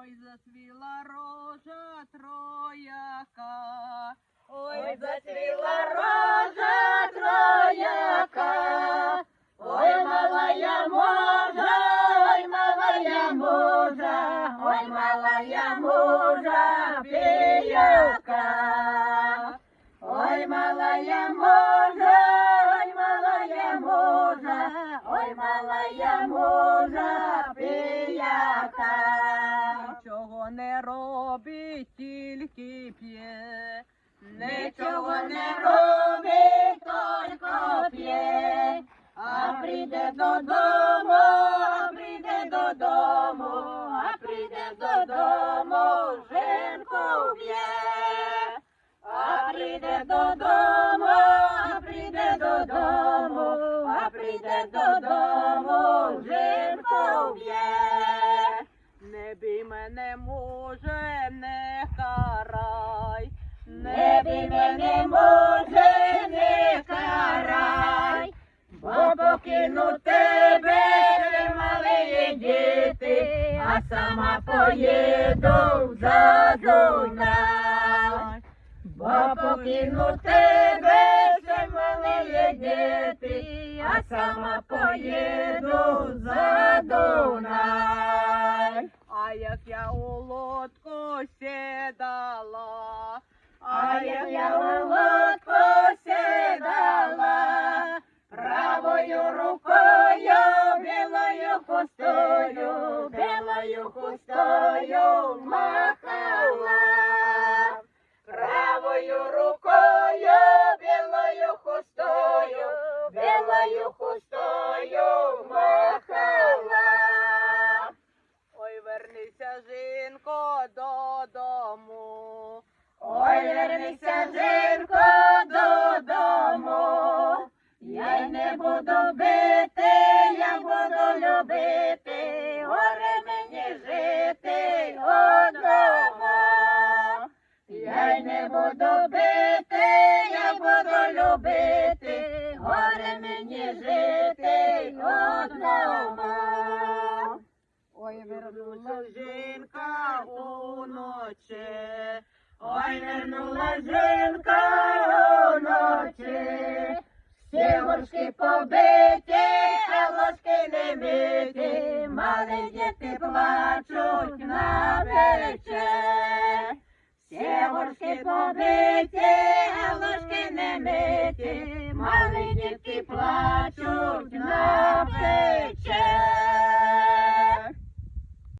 Ой, зацвіла рожа трояка, ой, зацвіла рожа трояка, ой, малая можа, ой, малая можа, ой, малая можа, піяка. Ой, малая можа, ой, малая можа, ой, малая можа, піяка. Нічого не робить, тільки п'є, нічого не робить, тільки п'є, а прийде додому, прийде додому, а прийде додому, жінку б'є. А прийде додому, а прийде додому, а прийде додому, жінку б'є. Не бій мене, може, не карай, не бій мене, може, не карай, бо покину тебе, малі діти, а сама поїду за Дунай. Бо покину тебе, ще малі діти, а сама поїду за Дунай. А як я у лодку сідала, а як я у лодку сідала, правою рукою, білою хустою, білою хустою махала. Правою рукою, білою хустою, білою хустою махала. Ой, вернися, жінко, додому. Ой, вернися, жінко, додому. Я й не буду бити, я буду любити, горе мені жити одному. Я й не буду бити, я буду любити, горе мені жити одному. Ой, вернула жінка уночі, ой, вернула жінка уночі, всі горшки побиті, а ложки не биті, малі діти плачуть на печі. Всі горшки побиті, а ложки не миті, малі дітки плачуть на печі.